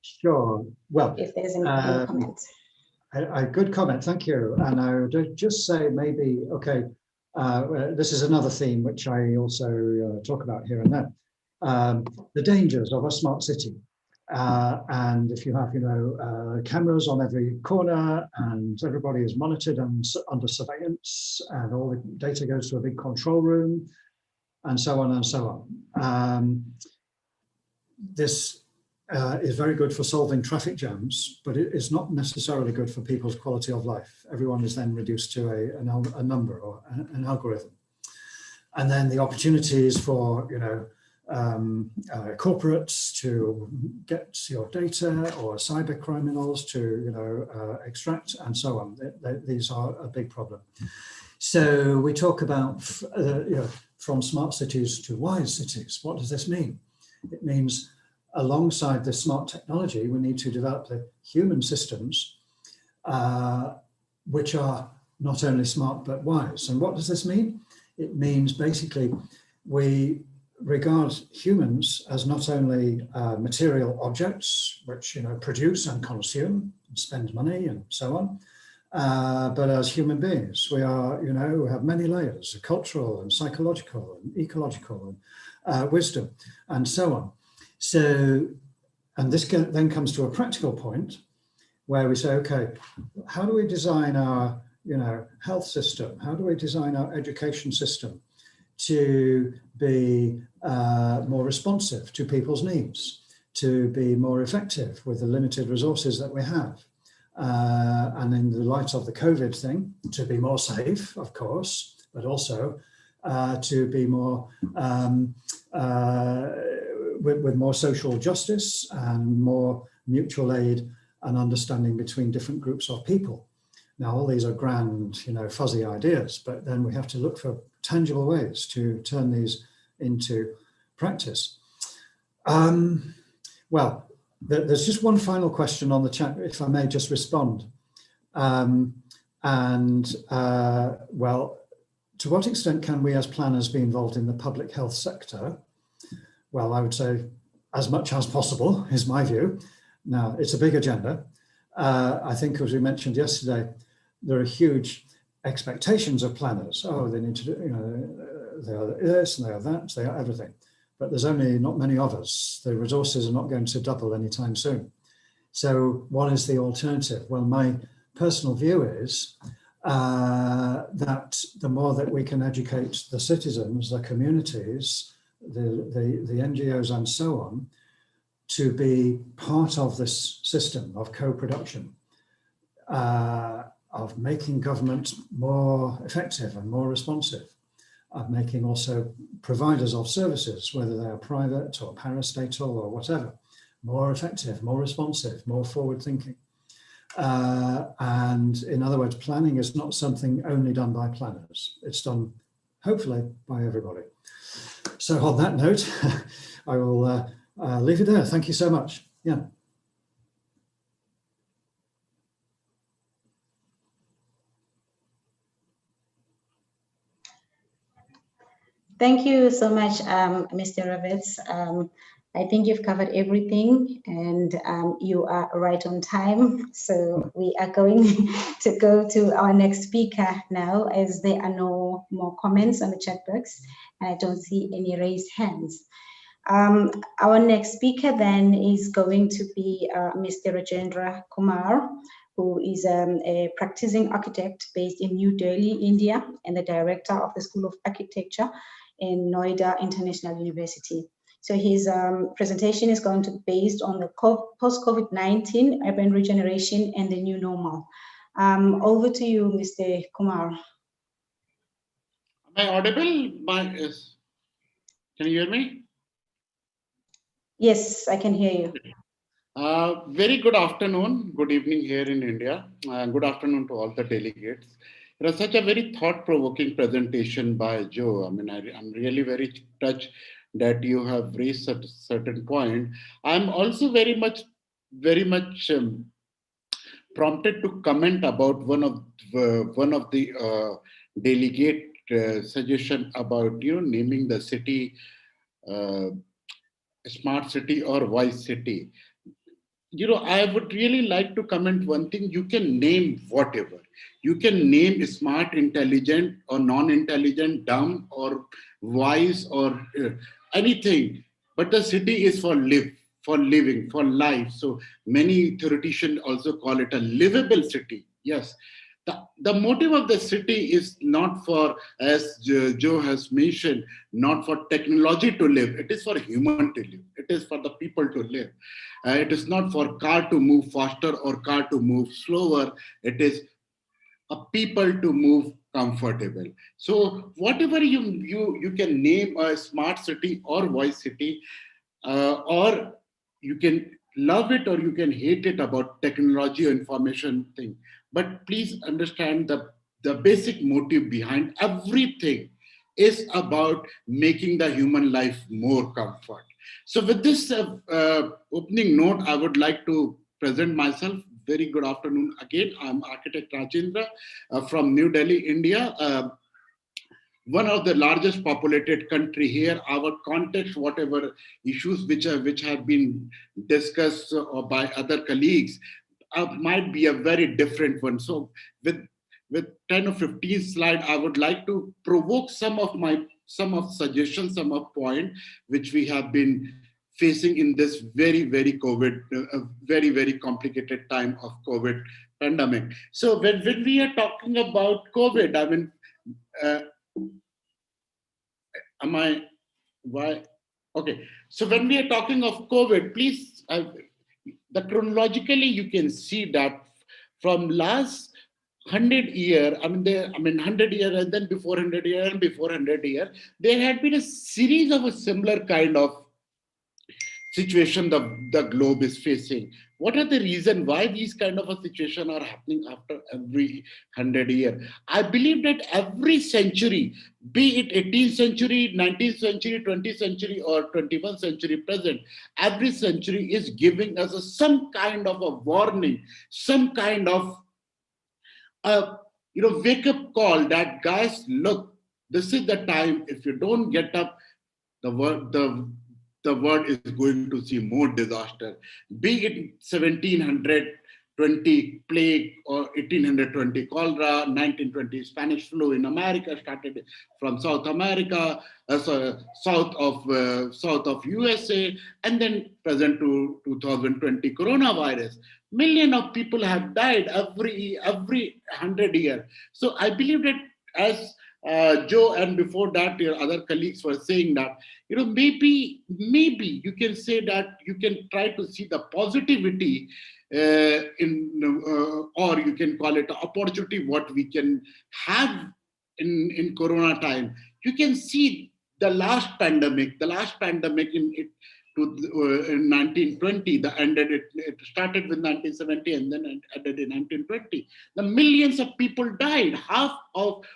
Sure. Well, if there's any comments. A good comment, thank you. And I would just say maybe, okay, this is another theme which I also talk about here and there. The dangers of a smart city. And if you have, cameras on every corner and everybody is monitored and under surveillance and all the data goes to a big control room and so on and so on. This is very good for solving traffic jams, but it is not necessarily good for people's quality of life. Everyone is then reduced to a number or an algorithm. And then the opportunities for, corporates to get your data or cyber criminals to, extract and so on. These are a big problem. So we talk about, from smart cities to wise cities. What does this mean? It means alongside the smart technology, we need to develop the human systems, which are not only smart, but wise. And what does this mean? It means basically we regard humans as not only material objects, which produce and consume and spend money and so on, but as human beings. We are, we have many layers, cultural and psychological and ecological and wisdom and so on. So, and this then comes to a practical point where we say, okay, how do we design our, health system? How do we design our education system to be more responsive to people's needs, to be more effective with the limited resources that we have? And in the light of the COVID thing, to be more safe, of course, but also to be more with more social justice and more mutual aid and understanding between different groups of people. Now, all these are grand, fuzzy ideas, but then we have to look for tangible ways to turn these into practice. Well, there's just one final question on the chat, if I may just respond. Well, to what extent can we as planners be involved in the public health sector? Well, I would say as much as possible is my view. Now, it's a big agenda. I think, as we mentioned yesterday, there are huge expectations of planners. Oh, they need to do, they are this and they are that, they are everything. But there's only not many of us. The resources are not going to double anytime soon. So what is the alternative? Well, my personal view is that the more that we can educate the citizens, the communities, the NGOs and so on, to be part of this system of co-production, of making government more effective and more responsive, of making also providers of services, whether they are private or parastatal or whatever, more effective, more responsive, more forward-thinking. And in other words, planning is not something only done by planners. It's done, hopefully, by everybody. So on that note, I will leave it there. Thank you so much. Yeah. Thank you so much, Mr. Roberts. I think you've covered everything and you are right on time. So we are going to go to our next speaker now, as there are no more comments on the chat box. I don't see any raised hands. Our next speaker then is going to be Mr. Rajendra Kumar, who is a practicing architect based in New Delhi, India, and the director of the School of Architecture in Noida International University. So his presentation is going to be based on the post-COVID-19 urban regeneration and the new normal. Over to you, Mr. Kumar. Am I audible? Can you hear me? Yes, I can hear you. Very good afternoon, good evening here in India. Good afternoon to all the delegates. It was such a very thought-provoking presentation by Joe. I mean, I'm really very touched that you have raised a certain point. I'm also very much prompted to comment about one of the delegate suggestion about naming the city smart city or wise city. I would really like to comment one thing. You can name whatever. You can name smart, intelligent, or non-intelligent, dumb, or wise, or anything. But the city is for living, for life. So many theoreticians also call it a livable city. Yes. The motive of the city is not for, as Joe has mentioned, not for technology to live. It is for human to live. It is for the people to live. It is not for car to move faster or car to move slower. It is a people to move comfortable. So whatever you can name a smart city or voice city, or you can love it or you can hate it about technology or information thing. But please understand the basic motive behind everything is about making the human life more comfort. So with this opening note, I would like to present myself. Very good afternoon again. I'm architect Rajendra from New Delhi, India. One of the largest populated country here. Our context, whatever issues which have been discussed by other colleagues, might be a very different one. So with 10 or 15 slides, I would like to provoke some of suggestions, some of point which we have been facing in this very COVID, very complicated time of COVID pandemic. So when we are talking about COVID, I mean, uh, am I, why? Okay. So when we are talking of COVID, please, the chronologically, you can see that from last 100 year, I mean 100 year and then before 100 year and before 100 year, there had been a series of a similar kind of situation the globe is facing. What are the reasons why these kind of a situation are happening after every 100 year? I believe that every century, be it 18th century, 19th century, 20th century, or 21st century present, every century is giving us some kind of a warning, some kind of a wake up call that, guys, look, this is the time. If you don't get up, the world the world is going to see more disaster, be it 1720 plague or 1820 cholera, 1920 Spanish flu in America started from South America, south of USA, and then present to 2020 coronavirus. Million of people have died every 100 years. So I believe that, as Joe and before that your other colleagues were saying that, maybe you can say that you can try to see the positivity or you can call it opportunity, what we can have in Corona time. You can see the last pandemic in 1920, it started with 1970 and then it ended in 1920. The millions of people died.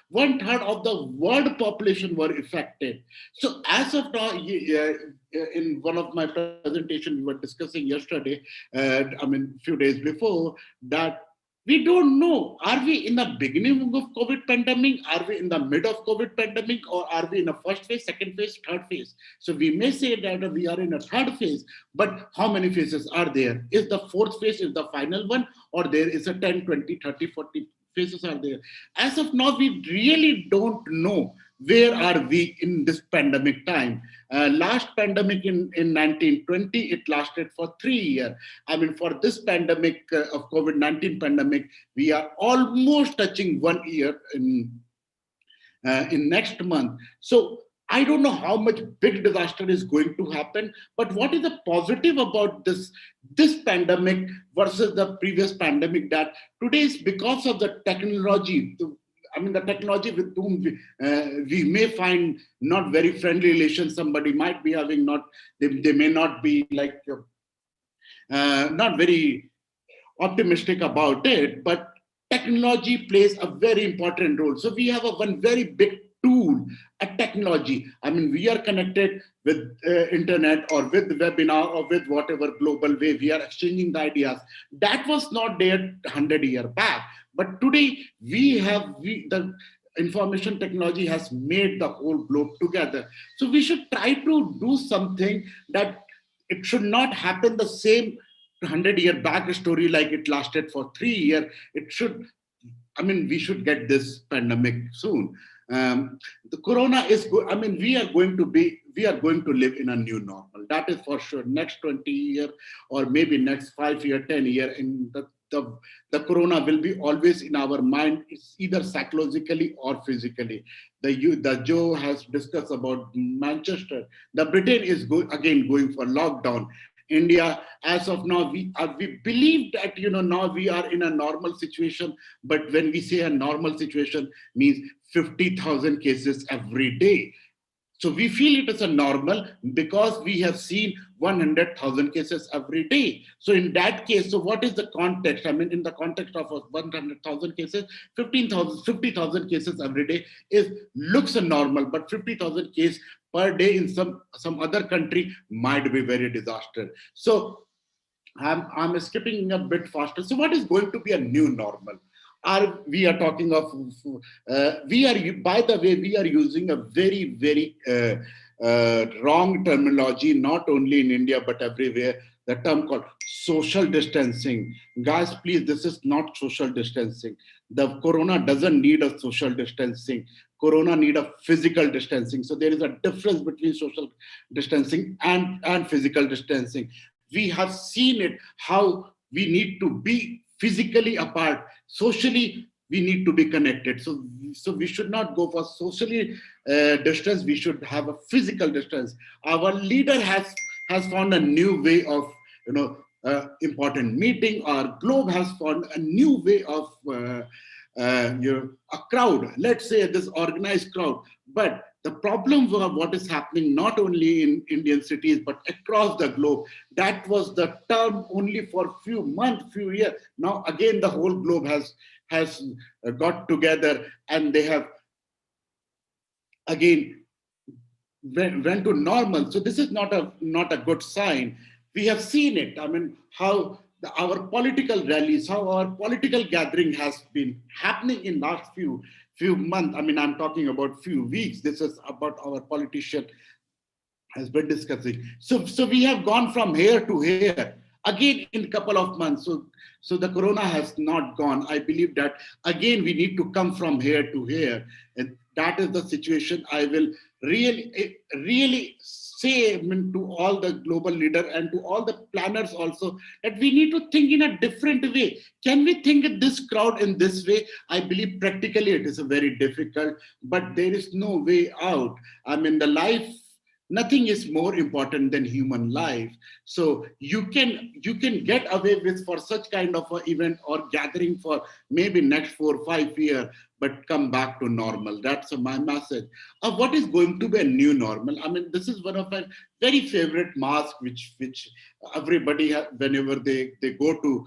One third of the world population were affected. So as of now, in one of my presentations, we were discussing yesterday, few days before, that we don't know, are we in the beginning of COVID pandemic? Are we in the mid of COVID pandemic? Or are we in a first phase, second phase, third phase? So we may say that we are in a third phase, but how many phases are there? Is the fourth phase is the final one, or there is a 10, 20, 30, 40 phases are there? As of now, we really don't know where are we in this pandemic time. Last pandemic in 1920, it lasted for 3 years. For this pandemic of COVID-19 pandemic, we are almost touching 1 year in next month. So I don't know how much big disaster is going to happen, but what is the positive about this pandemic versus the previous pandemic, that today is because of the technology. The technology with whom we may find not very friendly relations. Somebody might be having they may not be like not very optimistic about it, but technology plays a very important role. So we have one very big tool, a technology. We are connected with internet or with webinar or with whatever global way we are exchanging the ideas. That was not there 100 years back. But today the information technology has made the whole globe together. So we should try to do something that it should not happen the same 100-year back story like it lasted for 3 years. It should, we should get this pandemic soon. The corona is, we are going to live in a new normal. That is for sure. Next 20 years or maybe next 5 years, 10 years, in the corona will be always in our mind. It's either psychologically or physically. The Joe has discussed about Manchester. The Britain is again going for lockdown. India, as of now, we believe that now we are in a normal situation. But when we say a normal situation, means 50,000 cases every day. So we feel it is a normal because we have seen 100,000 cases every day. So in that case, so what is the context? In the context of 100,000 cases, 50,000 cases every day looks a normal, but 50,000 cases per day in some other country might be very disaster. So I'm skipping a bit faster. So what is going to be a new normal? We are talking of, by the way, we are using a very, very wrong terminology, not only in India, but everywhere, the term called social distancing. Guys, please, this is not social distancing. The corona doesn't need a social distancing. Corona need a physical distancing. So there is a difference between social distancing and physical distancing. We have seen it, how we need to be physically apart. Socially, we need to be connected. So we should not go for socially distance. We should have a physical distance. Our leader has found a new way of, important meeting. Our globe has found a new way of, a crowd. Let's say this organized crowd. But the problem was what is happening not only in Indian cities, but across the globe. That was the term only for a few months, few years. Now, again, the whole globe has got together and they have, again, went to normal. So this is not a good sign. We have seen it. How our political rallies, how our political gathering has been happening in last few months. I'm talking about few weeks. This is about our politician has been discussing. So we have gone from here to here again in a couple of months. So the corona has not gone. I believe that again we need to come from here to here, and that is the situation. I will really say to all the global leaders and to all the planners also that we need to think in a different way. Can we think of this crowd in this way? I believe practically it is a very difficult, but there is no way out. The life, nothing is more important than human life. So you can get away with for such kind of an event or gathering for maybe next 4 or 5 years, but come back to normal. That's my message. What is going to be a new normal? This is one of my very favorite masks, which everybody whenever they go to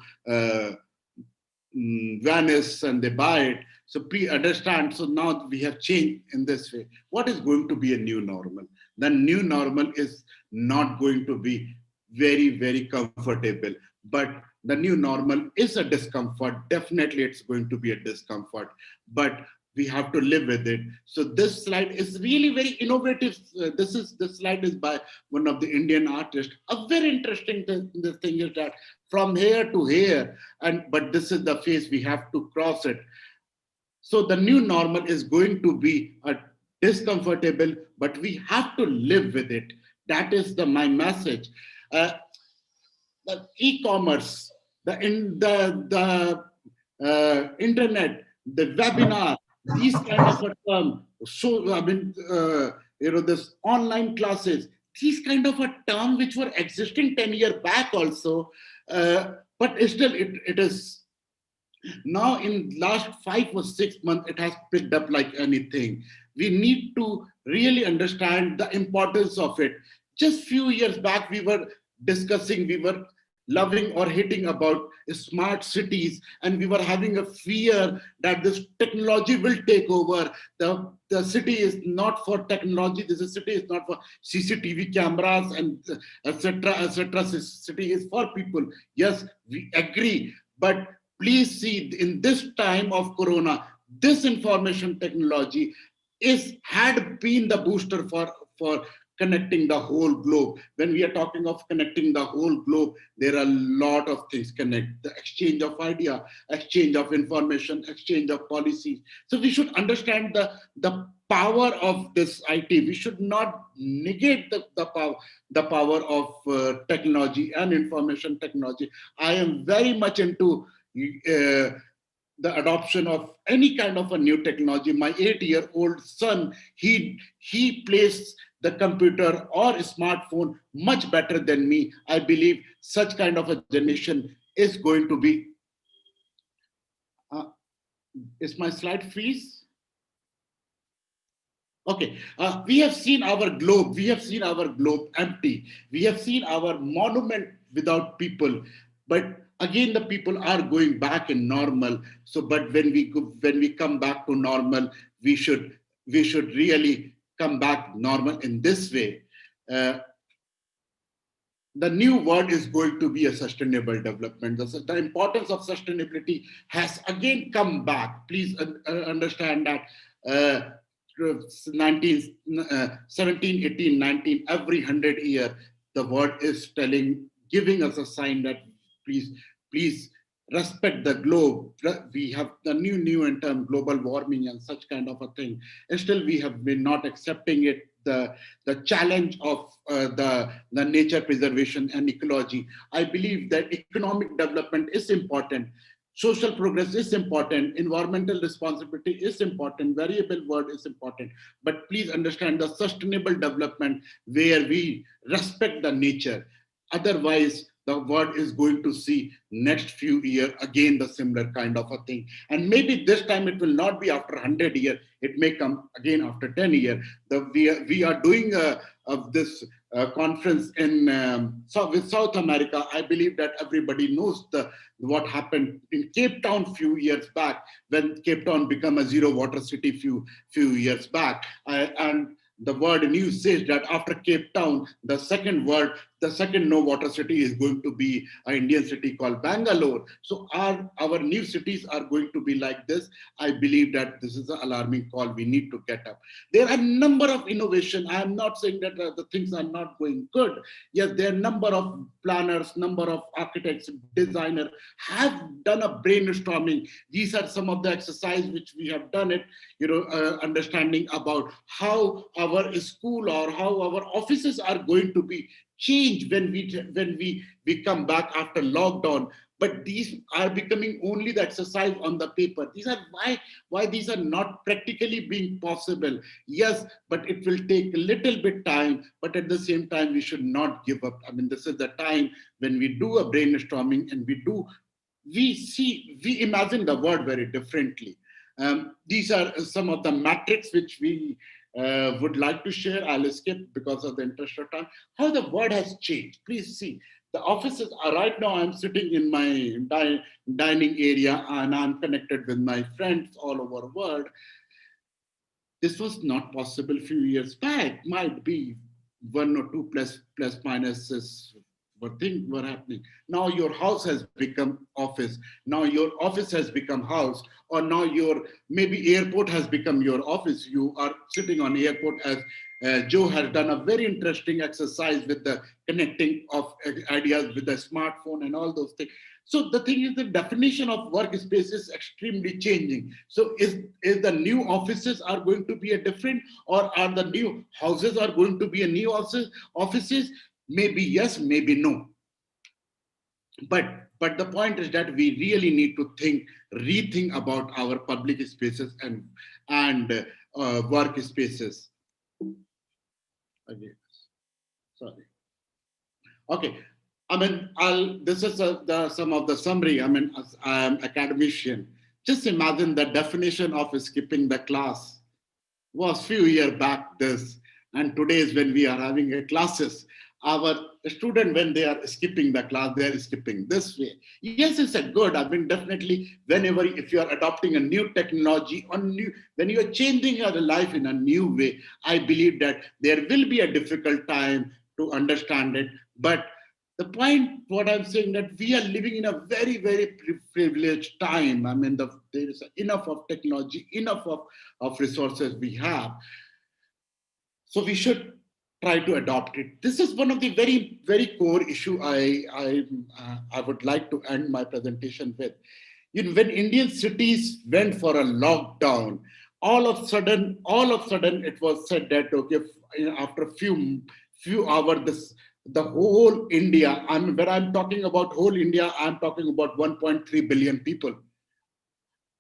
Venice and they buy it. So please understand. So now we have changed in this way. What is going to be a new normal? The new normal is not going to be very, very comfortable, but the new normal is a discomfort. Definitely it's going to be a discomfort, but we have to live with it. So this slide is really very innovative. This slide is by one of the Indian artists. A very interesting thing is that from here to here, but this is the phase we have to cross it. So the new normal is going to be a discomfortable, but we have to live with it. That is my message. The e-commerce, the internet, the webinar, these kind of a term. So this online classes, these kind of a term which were existing 10 years back also, but still it is. Now in last 5 or 6 months, it has picked up like anything. We need to really understand the importance of it. Just few years back, we were discussing, we were loving or hating about smart cities, and we were having a fear that this technology will take over. The city is not for technology. This city is not for CCTV cameras and etc. etc. City is for people. Yes, we agree, but please see, in this time of corona, this information technology had been the booster for connecting the whole globe. When we are talking of connecting the whole globe, there are a lot of things connect. The exchange of idea, exchange of information, exchange of policies. So we should understand the power of this IT. We should not negate the power of technology and information technology. I am very much into the adoption of any kind of a new technology. My 8-year-old son, he plays the computer or smartphone much better than me. I believe such kind of a generation is going to be. Is my slide freeze? Okay, we have seen our globe. We have seen our globe empty. We have seen our monument without people. But again, the people are going back in normal. So, but when we come back to normal, we should really come back normal in this way. The new word is going to be a sustainable development. The importance of sustainability has again come back. Please understand that 17, 18, 19, every 100 years, the word is giving us a sign that please respect the globe. We have the new in term global warming and such kind of a thing. And still we have been not accepting it. The challenge of the nature preservation and ecology. I believe that economic development is important. Social progress is important. Environmental responsibility is important. Variable word is important. But please understand the sustainable development where we respect the nature. Otherwise, the world is going to see next few years again the similar kind of a thing. And maybe this time it will not be after 100 years. It may come again after 10 years. We are doing this conference in with South America. I believe that everybody knows what happened in Cape Town few years back when Cape Town became a zero water city few years back. And the word news says that after Cape Town, the second no water city is going to be an Indian city called Bangalore. So our new cities are going to be like this. I believe that this is an alarming call. We need to get up. There are a number of innovation. I am not saying that the things are not going good. Yes, there are a number of planners, number of architects, designers have done a brainstorming. These are some of the exercise which we have done it, understanding about how our school or how our offices are going to be changed when we come back after lockdown. But these are becoming only the exercise on the paper. These are why these are not practically being possible. Yes, but it will take a little bit time, but at the same time, we should not give up. I mean, this is the time when we do a brainstorming and we imagine the world very differently. These are some of the metrics which we would like to share. I'll skip because of the interest of time. How the world has changed. Please see. The offices are right now. I'm sitting in my dining area and I'm connected with my friends all over the world. This was not possible a few years back. Might be one or two plus minuses were happening. Now your house has become office. Now your office has become house, or now your maybe airport has become your office. You are sitting on airport as Joe has done a very interesting exercise with the connecting of ideas with the smartphone and all those things. So the thing is, the definition of workspace is extremely changing. So is the new offices are going to be a different, or are the new houses are going to be a new offices? Maybe yes, maybe no. But the point is that we really need to rethink about our public spaces and work spaces. Okay. Sorry. Okay. I mean, this is some of the summary. I mean, as I am academician. Just imagine the definition of skipping the class was few years back this, and today is when we are having classes. Our student, when they are skipping the class, they are skipping this way. Yes, it's a good. I mean, definitely, if you are adopting a new technology when you are changing your life in a new way, I believe that there will be a difficult time to understand it. But the point, what I'm saying, that we are living in a very, very privileged time. I mean, there is enough of technology, enough of resources we have. So we should try to adopt it. This is one of the very, very core issue I would like to end my presentation with. When Indian cities went for a lockdown, all of a sudden, it was said that okay, after a few hours, the whole India. When I'm talking about whole India, I'm talking about 1.3 billion people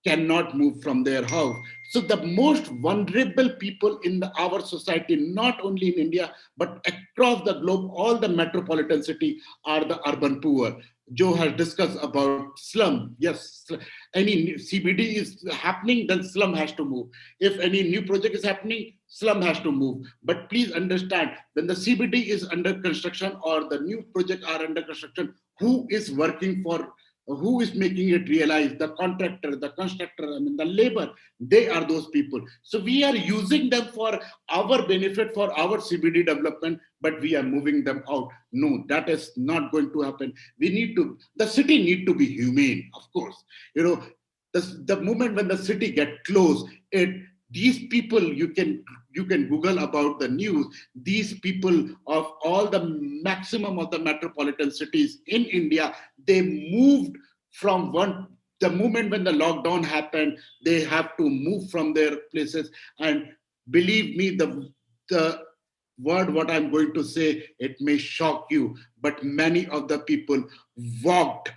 cannot move from their house. So the most vulnerable people in our society, not only in India, but across the globe, all the metropolitan city are the urban poor. Joe has discussed about slum. Yes, any CBD is happening, then slum has to move. If any new project is happening, slum has to move. But please understand, when the CBD is under construction or the new project are under construction, who is working for, who is making it realize? The contractor, the constructor, the labor, they are those people. So we are using them for our benefit, for our CBD development, but we are moving them out. No, that is not going to happen. The city need to be humane, of course. The moment when the city get closed, these people, you can Google about the news. These people of all the maximum of the metropolitan cities in India, they moved from the moment when the lockdown happened, they have to move from their places. And believe me, the word what I'm going to say, it may shock you, but many of the people walked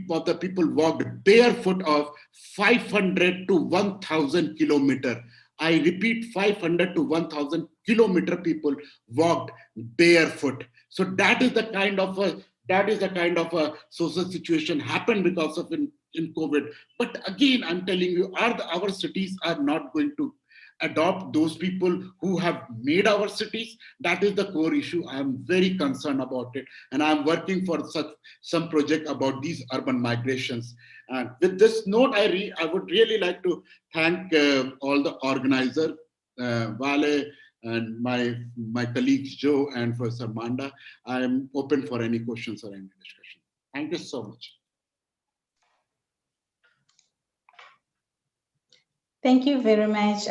walked barefoot of 500 to 1,000 kilometer. I repeat, 500 to 1,000 kilometer people walked barefoot. So that is the kind of a social situation happened because of in COVID. But again, I'm telling you, our cities are not going to adopt those people who have made our cities. That is the core issue. I am very concerned about it, and I'm working for some project about these urban migrations. And with this note, I would really like to thank all the organizers, Vale, and my colleagues Joe and Professor Manda. I am open for any questions or any discussion. Thank you so much. Thank you very much,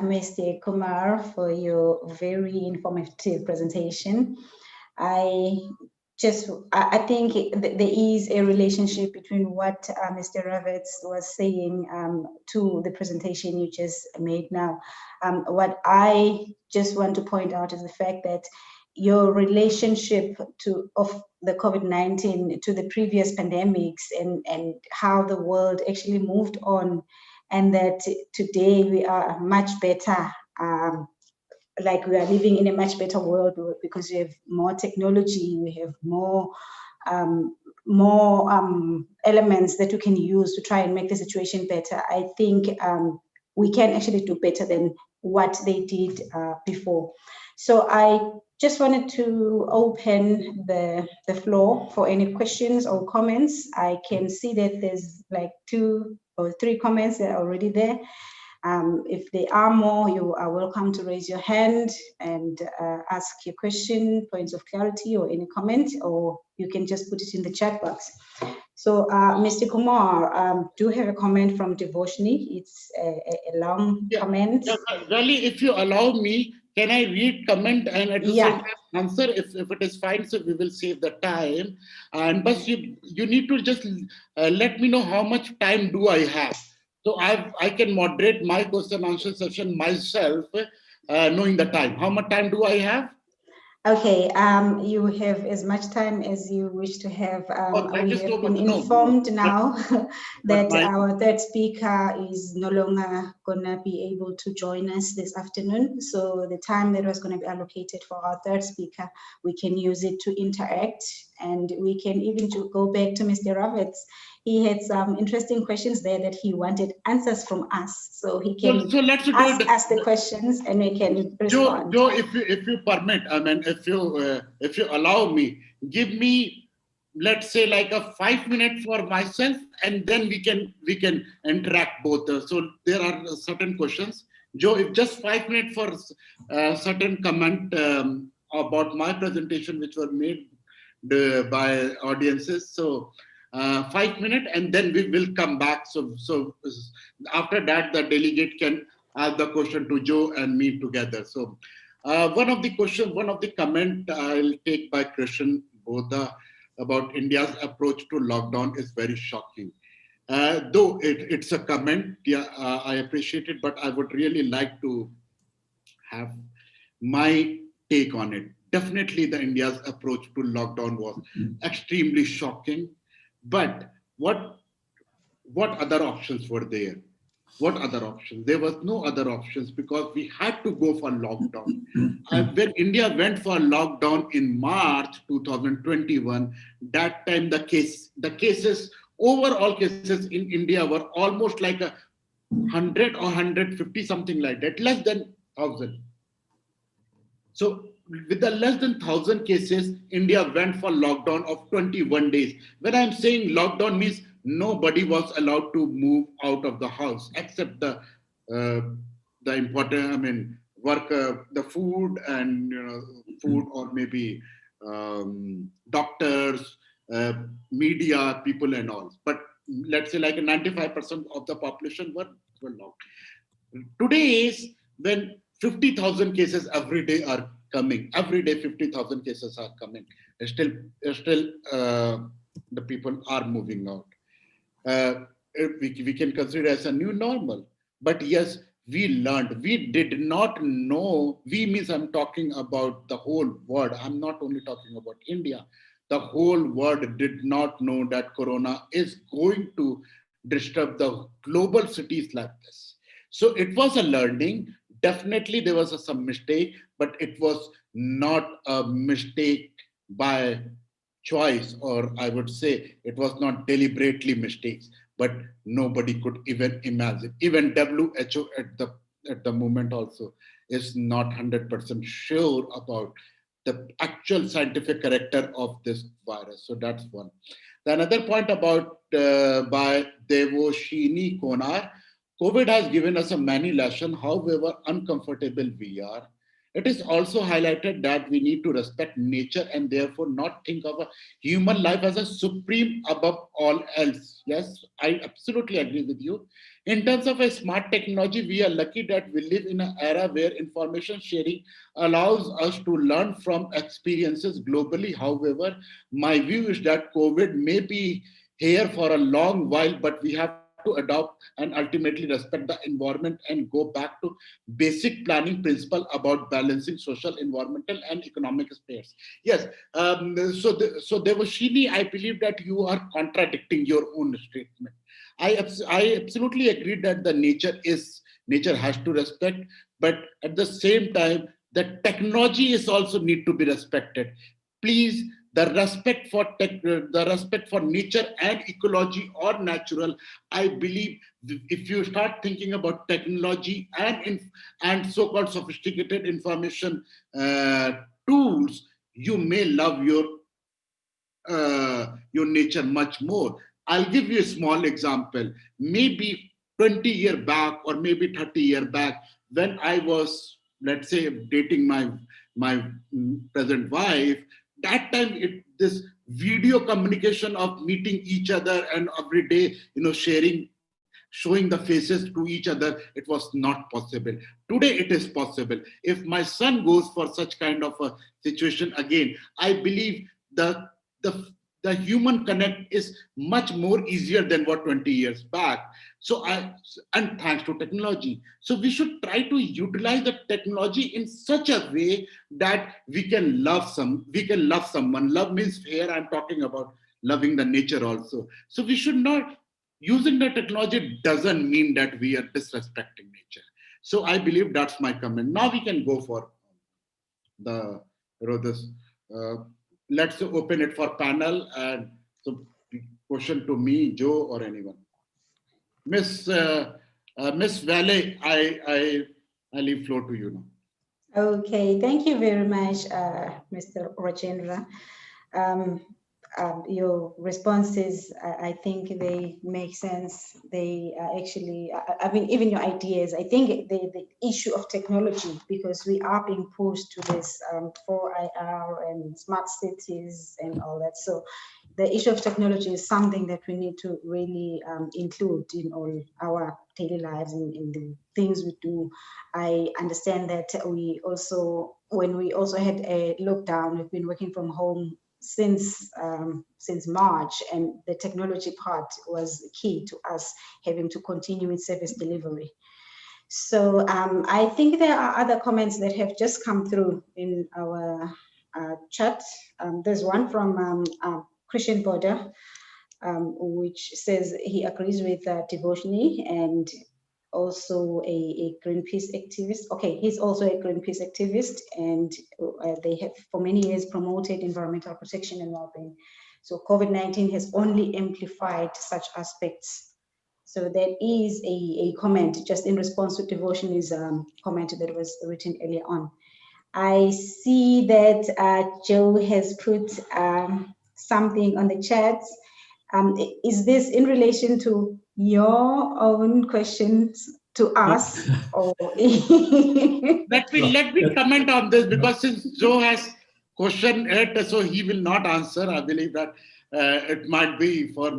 Mr. Kumar, for your very informative presentation. I think there is a relationship between what Mr. Ravitz was saying to the presentation you just made now. What I just want to point out is the fact that your relationship of the COVID-19 to the previous pandemics and how the world actually moved on, and that today we are much better, like we are living in a much better world because we have more technology, we have more elements that we can use to try and make the situation better. I think we can actually do better than what they did before. So I just wanted to open the floor for any questions or comments. I can see that there's like 2 or 3 comments that are already there. If there are more, you are welcome to raise your hand and ask your question, points of clarity, or any comment, or you can just put it in the chat box. So, Mr. Kumar, do have a comment from Devoshni. It's a long comment. Yeah, Vali, if you allow me, can I read comment and at the same time answer if it is fine? So we will save the time. And but you need to just let me know how much time do I have. So I can moderate my question answer session myself, knowing the time. How much time do I have? Okay, you have as much time as you wish to have. We have been informed now that our third speaker is no longer going to be able to join us this afternoon. So the time that was going to be allocated for our third speaker, we can use it to interact, and we can even go back to Mr. Roberts. He had some interesting questions there that he wanted answers from us, so he can ask the questions and we can respond. Joe, if you permit, I mean, if you allow me, give me, let's say, like a 5 minutes for myself, and then we can interact both. So there are certain questions. Joe, if just 5 minutes for certain comment about my presentation, which were made by audiences. So 5 minutes, and then we will come back. So after that, the delegate can ask the question to Joe and me together. So One of the comment I'll take by Krishan Bodha about India's approach to lockdown is very shocking. Though it's a comment, yeah, I appreciate it, but I would really like to have my take on it. Definitely, the India's approach to lockdown was extremely shocking. But what other options were there? What other options? There was no other options because we had to go for lockdown. When India went for lockdown in March 2021, that time the cases, overall cases in India were almost like 100 or 150, something like that, less than 1,000. So with the less than 1,000 cases, India went for lockdown of 21 days. When I'm saying lockdown means nobody was allowed to move out of the house except uh, the important, I mean, worker, the food and food or maybe doctors, media, people and all. But let's say like 95% of the population were locked. Today is when 50,000 cases every day are coming. Every day 50,000 cases are coming. Still, the people are moving out. We can consider as a new normal. But yes, we learned. We did not know. We means I'm talking about the whole world. I'm not only talking about India. The whole world did not know that Corona is going to disturb the global cities like this. So it was a learning. Definitely there was some mistake, but it was not a mistake by choice, or I would say it was not deliberately mistakes, but nobody could even imagine. Even WHO at the moment also is not 100% sure about the actual scientific character of this virus. So that's one. The another point about by Devoshini Konar, COVID has given us a many lesson, however uncomfortable we are. It is also highlighted that we need to respect nature and therefore not think of a human life as a supreme above all else. Yes, I absolutely agree with you. In terms of a smart technology, we are lucky that we live in an era where information sharing allows us to learn from experiences globally. However, my view is that COVID may be here for a long while, but we have to adopt and ultimately respect the environment and go back to basic planning principle about balancing social, environmental, and economic spheres. Yes. So Devashini, I believe that you are contradicting your own statement. I absolutely agree that the nature has to respect, but at the same time, the technology is also need to be respected. Please, the respect for nature and ecology or natural. I believe if you start thinking about technology and so-called sophisticated information tools, you may love your nature much more. I'll give you a small example. Maybe 20 years back or maybe 30 years back, when I was, let's say, dating my present wife, that time this video communication of meeting each other and every day, showing the faces to each other, it was not possible. Today it is possible. If my son goes for such kind of a situation again, I believe the the human connect is much more easier than what 20 years back. And thanks to technology, so we should try to utilize the technology in such a way that we can love someone. Love means, here I'm talking about loving the nature also. So we should not, using the technology doesn't mean that we are disrespecting nature. So I believe that's my comment. Now we can go for the this. Let's open it for panel, and so question to me, Joe, or anyone. Miss Valley, I leave floor to you now. Okay, thank you very much, Mr. Rajendra. Your responses, I think they make sense. They actually, I mean, even your ideas, I think the issue of technology, because we are being pushed to this 4IR and smart cities and all that. So the issue of technology is something that we need to really include in all our daily lives and in the things we do. I understand that we also when we also had a lockdown, we've been working from home since March, and the technology part was key to us having to continue with service delivery. So I think there are other comments that have just come through in our chat. There's one from Christian Border, which says he agrees with Devoshni, and also a Greenpeace activist. Okay, he's also a Greenpeace activist, and they have for many years promoted environmental protection and well-being. So COVID-19 has only amplified such aspects. So that is a comment just in response to Devotion's comment that was written earlier on. I see that Joe has put something on the chat. Is this in relation to your own questions to us? Or Let me comment on this, because since Joe has questioned it, so he will not answer. I believe that it might be for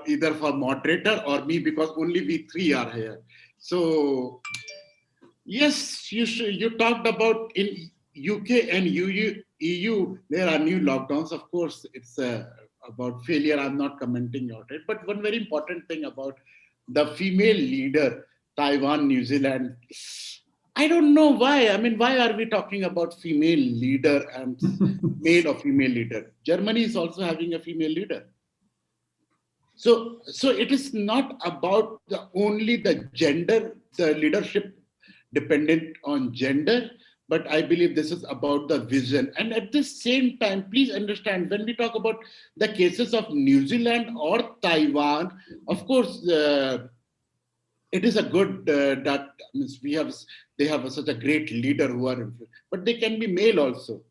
either for moderator or me, because only we three are here. So yes, you talked about in UK and EU there are new lockdowns. Of course, it's about failure. I'm not commenting on it. But one very important thing about the female leader, Taiwan, New Zealand, I don't know why. I mean, why are we talking about female leader and male or female leader? Germany is also having a female leader. So it is not about only the gender, the leadership dependent on gender, but I believe this is about the vision. And at the same time, please understand, when we talk about the cases of New Zealand or Taiwan, of course, it is a good that means they have such a great leader who are, but they can be male also.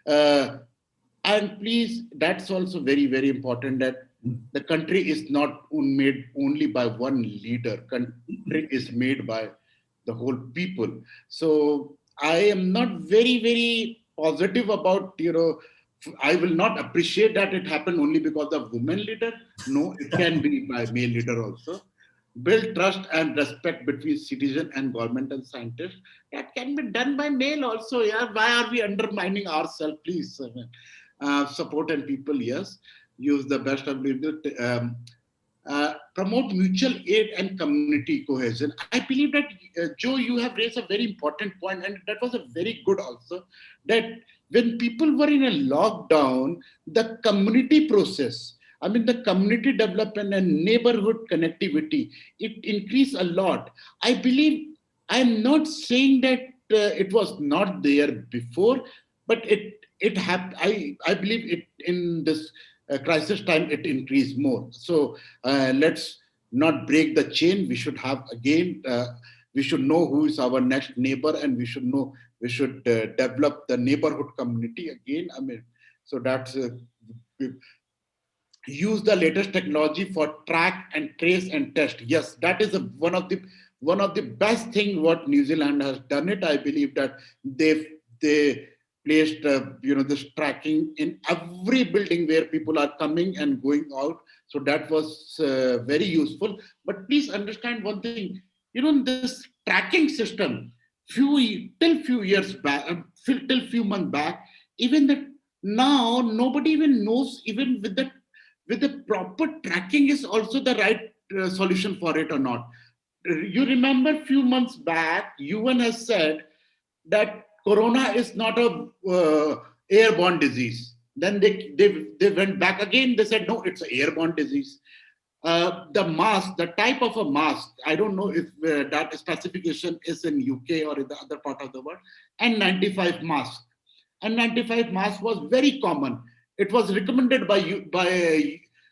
And please, that's also very, very important, that the country is not made only by one leader. Country is made by the whole people. So I am not very, very positive about, I will not appreciate that it happened only because of women leader. No, it can be by male leader also. Build trust and respect between citizen and government and scientists. That can be done by male also. Yeah, why are we undermining ourselves? Please, support and people. Yes, use the best available. Promote mutual aid and community cohesion. I believe that, Joe, you have raised a very important point, and that was a very good also, that when people were in a lockdown, the community process, I mean, the community development and neighborhood connectivity, it increased a lot. I believe, I'm not saying that it was not there before, but it happened. I believe it in this crisis time, it increased more. So let's not break the chain. We should have again, we should know who is our next neighbor, and we should develop the neighborhood community again. I mean, so that's use the latest technology for track and trace and test. Yes, that is one of the best thing what New Zealand has done it. I believe that they placed this tracking in every building where people are coming and going out. So that was very useful. But please understand one thing, this tracking system, till few years back, till few months back, even that now nobody even knows, even with the proper tracking is also the right solution for it or not. You remember a few months back, UN has said that corona is not a airborne disease. Then they went back again. They said, no, it's an airborne disease. The mask, the type of a mask, I don't know if that specification is in UK or in the other part of the world, N95 mask. N95 mask was very common. It was recommended by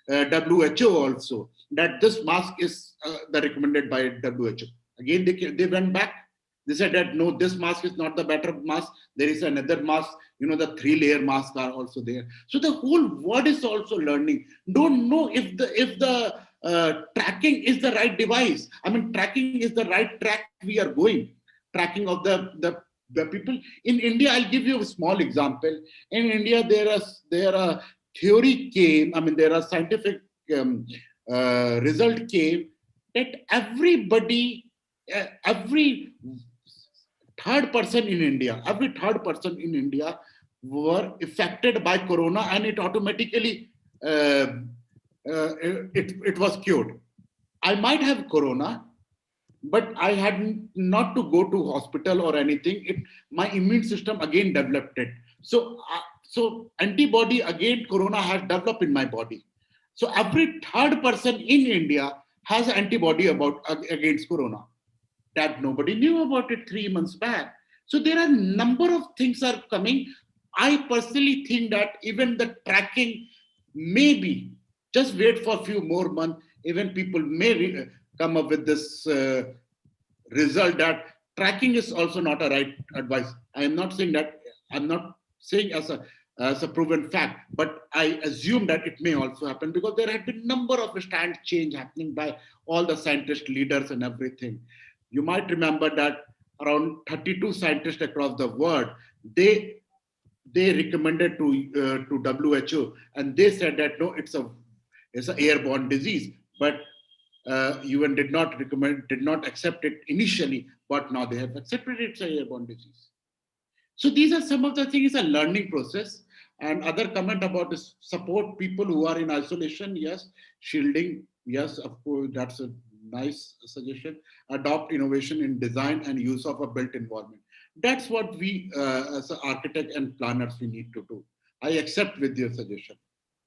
WHO also, that this mask is the recommended by WHO. Again, they went back. They said that no, this mask is not the better mask. There is another mask. The 3-layer masks are also there. So the whole world is also learning. Don't know if the tracking is the right device. I mean, tracking is the right track we are going. Tracking of the people in India. I'll give you a small example. In India, there are theory came. I mean, there are scientific result came that everybody, every third person in India, every third person in India were affected by corona, and it automatically it was cured. I might have corona, but I had not to go to hospital or anything. My immune system again developed it. So antibody against corona has developed in my body. So every third person in India has antibody against corona. That nobody knew about it 3 months back. So there are a number of things are coming. I personally think that even the tracking, maybe just wait for a few more months, even people may come up with this result that tracking is also not a right advice. I am not saying that, I'm not saying as a proven fact, but I assume that it may also happen because there had been number of stand change happening by all the scientist leaders and everything. You might remember that around 32 scientists across the world, they recommended to WHO, and they said that no, it's an airborne disease, but UN did not accept it initially, but now they have accepted it's an airborne disease. So these are some of the things, a learning process. And other comment about this, support people who are in isolation, yes. Shielding, yes, of course, that's a nice suggestion. Adopt innovation in design and use of a built environment. That's what we, as an architect and planners, we need to do. I accept with your suggestion.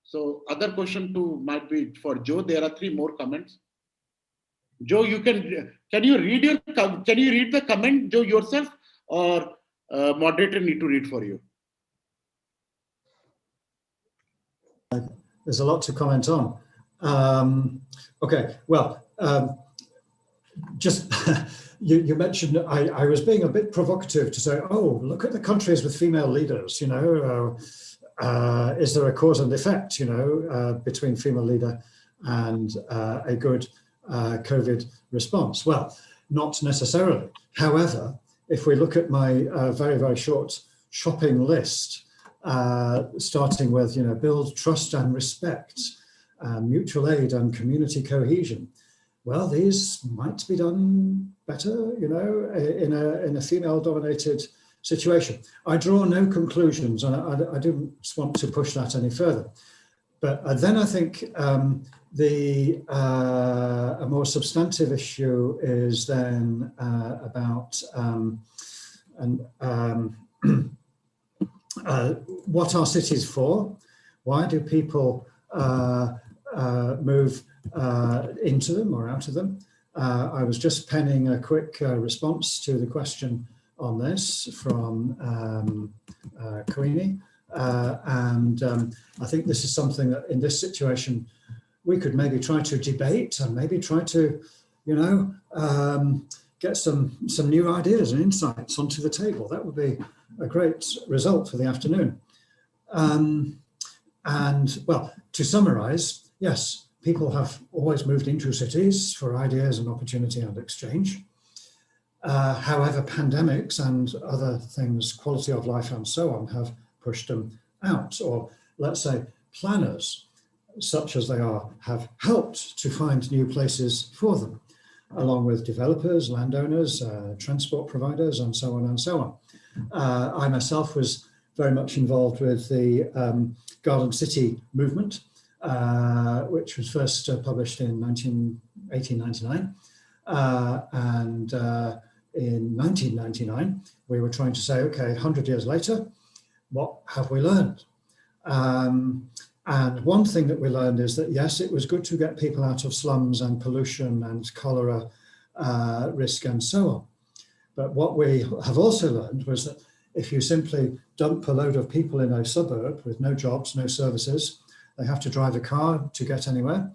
So other question might be for Joe. There are 3 more comments. Joe, can you read the comment, Joe, yourself, or moderator need to read for you? There's a lot to comment on. Okay, well, just you mentioned I was being a bit provocative to say, oh, look at the countries with female leaders, you know, is there a cause and effect, you know, between female leader and a good COVID response? Well, not necessarily. However, if we look at my very, very short shopping list, starting with, you know, build trust and respect, mutual aid and community cohesion. Well, these might be done better, you know, in a female-dominated situation. I draw no conclusions, and I don't want to push that any further. But then I think a more substantive issue is then about what are cities for? Why do people move into them or out of them? I was just penning a quick response to the question on this from Queenie. And I think this is something that in this situation, we could maybe try to debate and maybe try to, you know, get some new ideas and insights onto the table. That would be a great result for the afternoon. And well, to summarize, yes, people have always moved into cities for ideas and opportunity and exchange. However, pandemics and other things, quality of life and so on, have pushed them out. Or let's say planners, such as they are, have helped to find new places for them, along with developers, landowners, transport providers, and so on and so on. I myself was very much involved with the Garden City movement, which was first published in 1899. And in 1999, we were trying to say, okay, 100 years later, what have we learned? And one thing that we learned is that, yes, it was good to get people out of slums and pollution and cholera risk and so on. But what we have also learned was that if you simply dump a load of people in a suburb with no jobs, no services, they have to drive a car to get anywhere.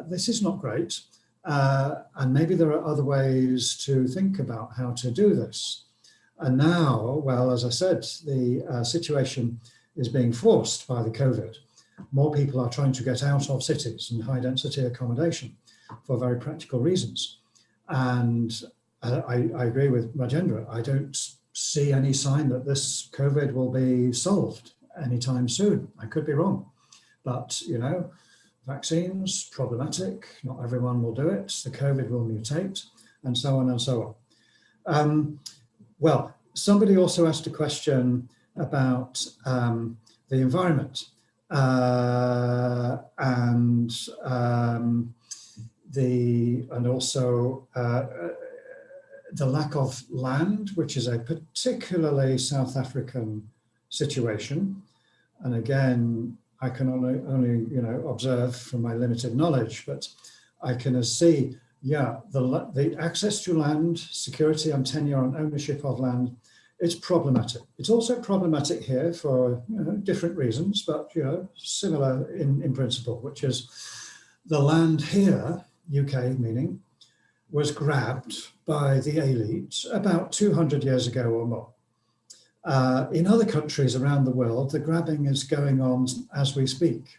This is not great. And maybe there are other ways to think about how to do this. And now, well, as I said, the situation is being forced by the COVID. More people are trying to get out of cities and high density accommodation for very practical reasons. And I agree with Rajendra. I don't see any sign that this COVID will be solved anytime soon. I could be wrong, but you know, vaccines, problematic. Not everyone will do it. The COVID will mutate, and so on and so Well, somebody also asked a question about the environment and also the lack of land, which is a particularly South African situation. And again, I can only observe from my limited knowledge, but I can see, yeah, the access to land, security and tenure and ownership of land, it's problematic. It's also problematic here for different reasons, but similar in principle, which is the land here, UK meaning, was grabbed by the elite about 200 years ago or more. In other countries around the world, the grabbing is going on as we speak.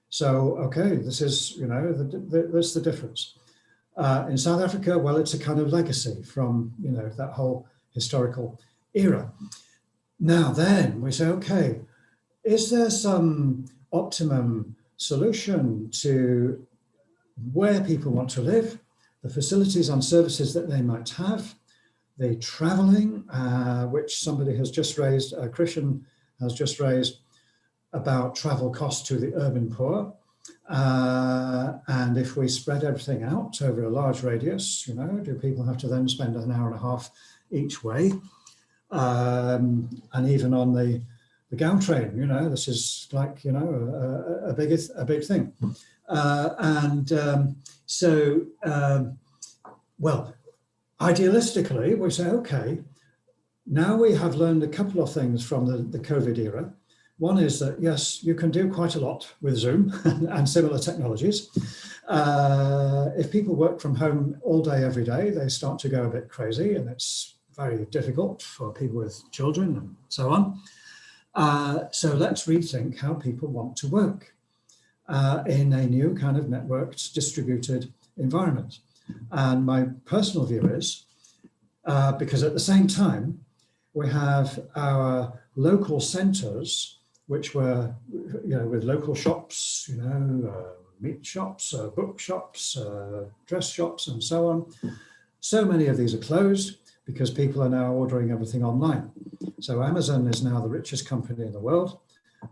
So, okay, this is, that's the difference. In South Africa, well, it's a kind of legacy from, that whole historical era. Now then, we say, okay, is there some optimum solution to where people want to live, the facilities and services that they might have, the traveling, which somebody has just raised, Christian has just raised, about travel costs to the urban poor. And if we spread everything out over a large radius, do people have to then spend an hour and a half each way? And even on the GAU train, this is like, a big thing. Well, idealistically, we say, okay, now we have learned a couple of things from the COVID era. One is that, yes, you can do quite a lot with Zoom and similar technologies. If people work from home all day, every day, they start to go a bit crazy, and it's very difficult for people with children and so on. So let's rethink how people want to work in a new kind of networked, distributed environment. And my personal view is, because at the same time, we have our local centres, which were, with local shops, meat shops, book shops, dress shops, and so on. So many of these are closed because people are now ordering everything online. So Amazon is now the richest company in the world,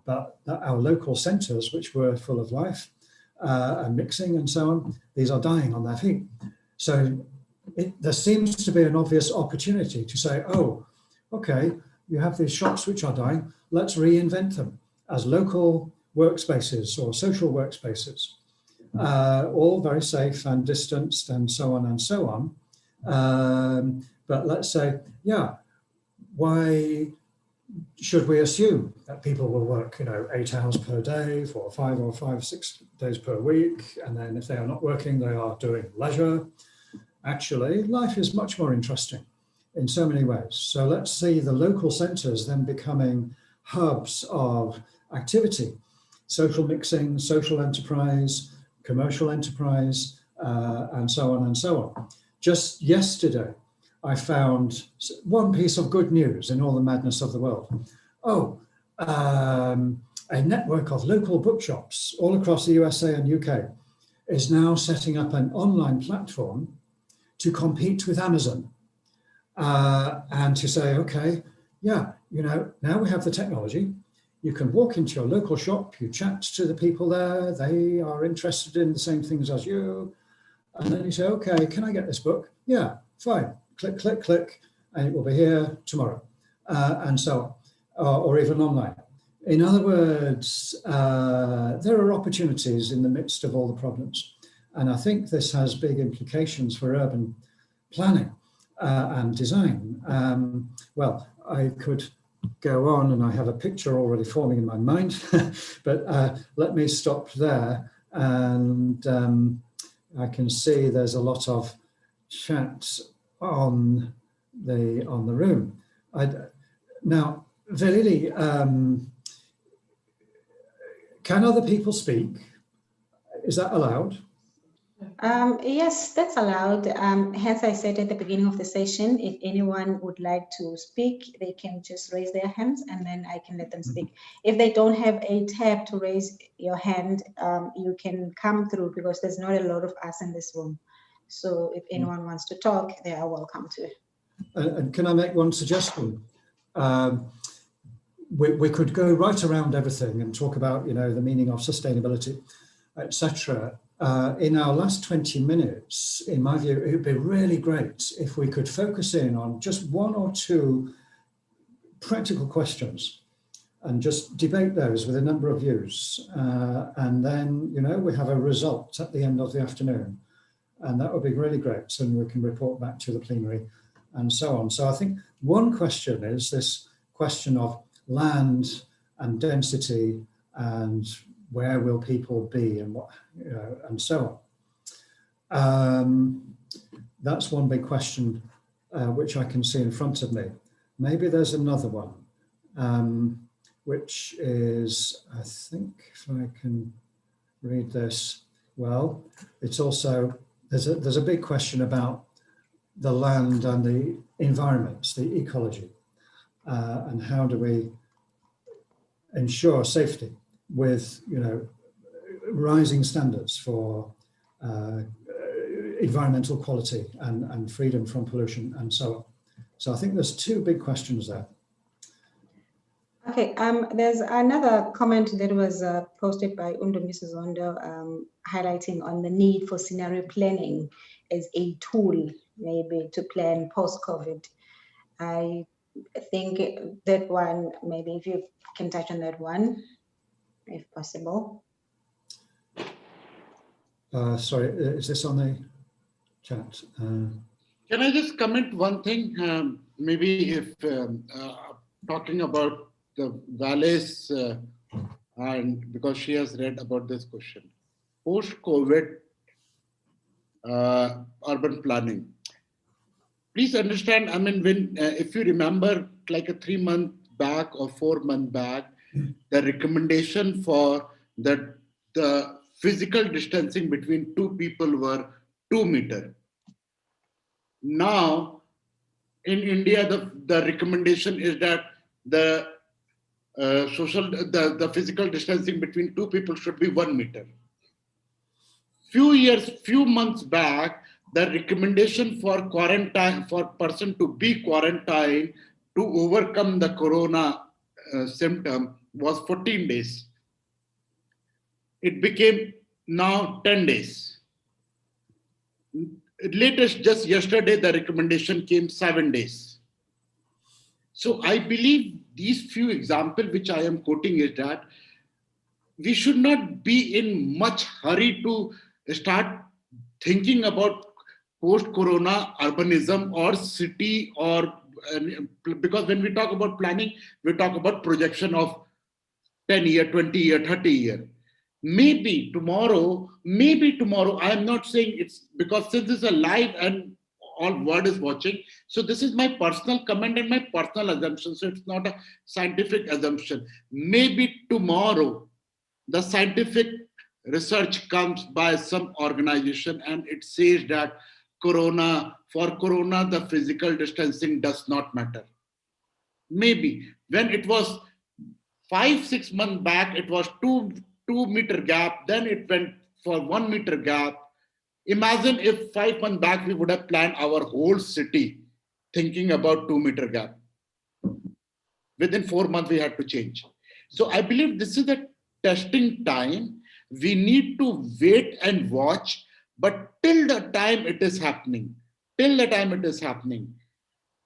but our local centres, which were full of life and mixing and so on, these are dying on their feet. So there seems to be an obvious opportunity to say, oh, okay, you have these shops which are dying, let's reinvent them as local workspaces or social workspaces, all very safe and distanced and so on and so on. But let's say, yeah, why should we assume that people will work, 8 hours per day for 5 or 6 days per week? And then if they are not working, they are doing leisure. Actually, life is much more interesting in so many ways. So let's see the local centres then becoming hubs of activity, social mixing, social enterprise, commercial enterprise, and so on and so on. Just yesterday, I found one piece of good news in all the madness of the world. Oh, a network of local bookshops all across the USA and UK is now setting up an online platform to compete with Amazon and to say, okay, yeah, now we have the technology. You can walk into your local shop, you chat to the people there, they are interested in the same things as you. And then you say, okay, can I get this book? Yeah, fine. Click, click, click, and it will be here tomorrow, and so on, or even online. In other words, there are opportunities in the midst of all the problems. And I think this has big implications for urban planning and design. Well, I could go on, and I have a picture already forming in my mind, but let me stop there. And I can see there's a lot of chat on the room. Now, Velili, can other people speak? Is that allowed? Yes, that's allowed. As I said at the beginning of the session, if anyone would like to speak, they can just raise their hands and then I can let them speak. If they don't have a tab to raise your hand, you can come through because there's not a lot of us in this room. So if anyone wants to talk, they are welcome to. And can I make one suggestion? We could go right around everything and talk about, you know, the meaning of sustainability, etc. In our last 20 minutes, in my view, it would be really great if we could focus in on just one or two practical questions and just debate those with a number of views. And then, you know, we have a result at the end of the afternoon. And that would be really great. And we can report back to the plenary and so on. So I think one question is this question of land and density and where will people be and what, you know, and so on. That's one big question which I can see in front of me. Maybe there's another one, which is, I think if I can read this well, it's also, there's a big question about the land and the environment, the ecology, and how do we ensure safety with, you know, rising standards for environmental quality and freedom from pollution and so on. So I think there's two big questions there. Okay, there's another comment that was posted by Mrs. Ondo, highlighting on the need for scenario planning as a tool, maybe to plan post-COVID. I think that one, maybe if you can touch on that one, if possible. Sorry, is this on the chat? Can I just comment one thing? Maybe if talking about the valleys, and because she has read about this question, post-COVID urban planning. Please understand, I mean, when if you remember like a 3 month back or 4 month back, the recommendation for the physical distancing between two people were 2 meters. Now, in India, the recommendation is that the physical distancing between two people should be 1 meter. Few months back, the recommendation for quarantine, for person to be quarantined to overcome the corona symptom was 14 days. It became now 10 days. Latest, just yesterday, the recommendation came 7 days. So I believe these few examples which I am quoting is that we should not be in much hurry to start thinking about post-corona urbanism or city, or because when we talk about planning, we talk about projection of 10 year, 20 year, 30 year. Maybe tomorrow, I am not saying it's because since it's a live and all world is watching. So this is my personal comment and my personal assumption. So it's not a scientific assumption. Maybe tomorrow, the scientific research comes by some organization and it says that for corona, the physical distancing does not matter. Maybe when it was 5-6 months back, it was 2 meter gap, then it went for 1 meter gap. Imagine if 5 months back, we would have planned our whole city thinking about 2 meter gap. Within 4 months, we had to change. So I believe this is a testing time. We need to wait and watch, but till the time it is happening,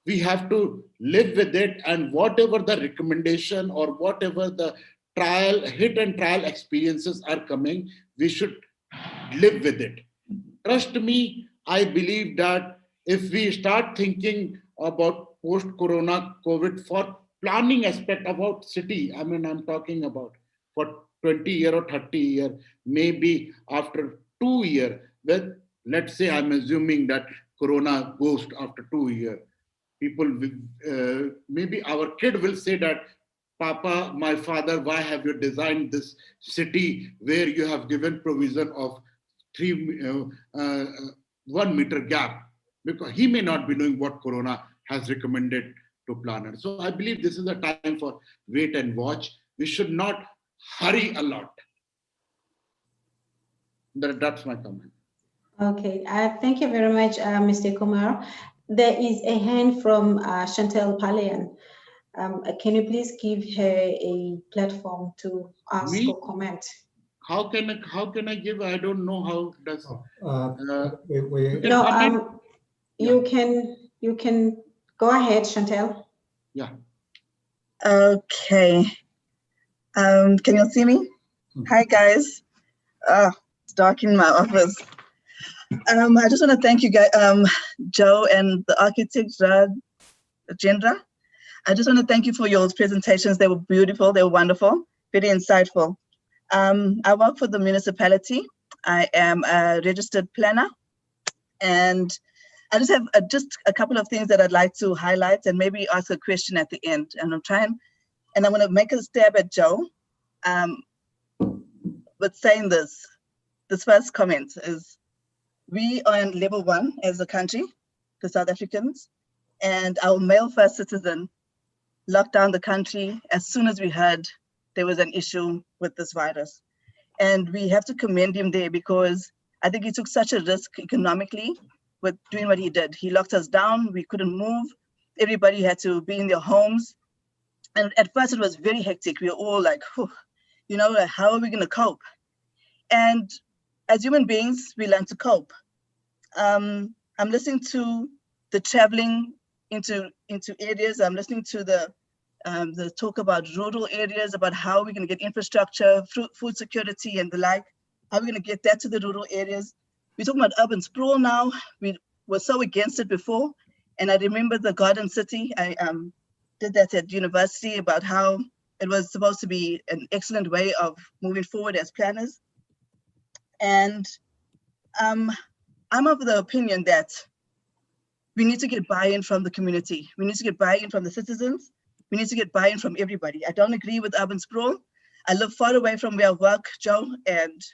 we have to live with it, and whatever the recommendation or whatever the hit and trial experiences are coming, we should live with it. Trust me, I believe that if we start thinking about post-corona COVID for planning aspect about city, I mean, I'm talking about for 20 year or 30 year, maybe after 2 years, well, let's say I'm assuming that corona goes after 2 years, people will, maybe our kid will say that, Papa, my father, why have you designed this city where you have given provision of 1 meter gap? Because he may not be knowing what corona has recommended to planners. So I believe this is a time for wait and watch. We should not hurry a lot. That's my comment. Okay, thank you very much, Mr. Kumar. There is a hand from Chantel Palian. Can you please give her a platform to ask or comment? How can I give? I don't know how does. You can go ahead, Chantel. Yeah. Okay. Can you see me? Hi guys. It's dark in my office. I just want to thank you guys, Joe and the architect, Jendra. I just want to thank you for your presentations. They were beautiful. They were wonderful, very insightful. I work for the municipality. I am a registered planner, and I just have just a couple of things that I'd like to highlight and maybe ask a question at the end. And I'm going to make a stab at Joe. But saying this first comment is, we are on level 1 as a country, the South Africans, and our male first citizen locked down the country as soon as we heard there was an issue with this virus. And we have to commend him there, because I think he took such a risk economically with doing what he did. He locked us down, we couldn't move, everybody had to be in their homes. And at first it was very hectic. We were all like, you know, how are we gonna cope? And as human beings, we learn to cope. I'm listening to the traveling into areas. I'm listening to the talk about rural areas, about how we're going to get infrastructure, food security, and the like. How we're going to get that to the rural areas. We're talking about urban sprawl now. We were so against it before, and I remember the Garden City. I did that at university, about how it was supposed to be an excellent way of moving forward as planners. And I'm of the opinion that we need to get buy-in from the community. We need to get buy-in from the citizens. We need to get buy-in from everybody. I don't agree with urban sprawl. I live far away from where I work, Joe and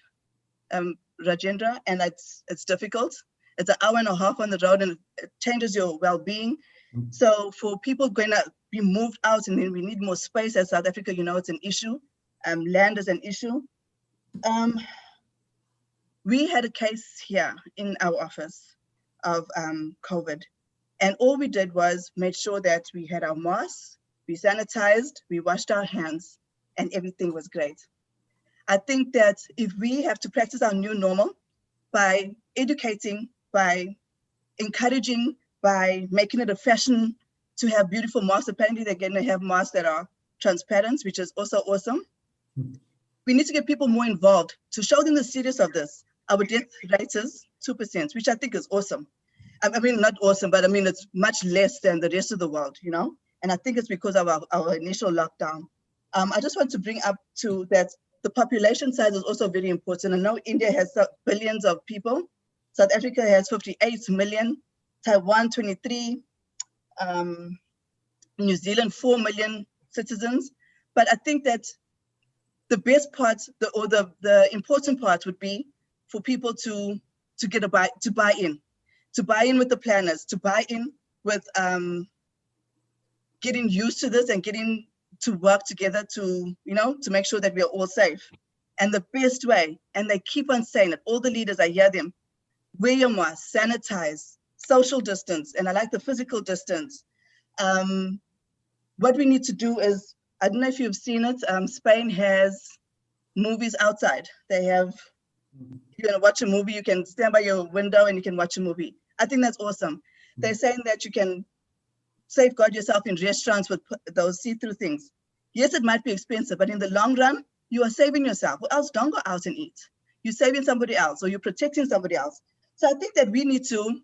Rajendra, and it's difficult. It's an hour and a half on the road, and it changes your well-being. So for people going to be moved out, and then we need more space as South Africa, you know, it's an issue. Land is an issue. We had a case here in our office of COVID, and all we did was make sure that we had our masks, we sanitized, we washed our hands, and everything was great. I think that if we have to practice our new normal by educating, by encouraging, by making it a fashion to have beautiful masks. Apparently they're going to have masks that are transparent, which is also awesome. We need to get people more involved to show them the seriousness of this. Our death rate is 2%, which I think is awesome. I mean, not awesome, but I mean, it's much less than the rest of the world, you know? And I think it's because of our initial lockdown. I just want to bring up to that the population size is also very important. I know India has billions of people. South Africa has 58 million, Taiwan 23, New Zealand 4 million citizens. But I think that the best part, the important part would be for people to buy in with the planners, to buy in with getting used to this and getting to work together to, you know, to make sure that we are all safe. And the best way, and they keep on saying it, all the leaders, I hear them, wear your mask, sanitize, social distance, and I like the physical distance. What we need to do is, I don't know if you've seen it, Spain has movies outside. They have, you're gonna watch a movie, you can stand by your window and you can watch a movie. I think that's awesome. They're saying that you can safeguard yourself in restaurants with those see-through things. Yes, it might be expensive, but in the long run, you are saving yourself. Or else don't go out and eat. You're saving somebody else, or you're protecting somebody else. So I think that we need to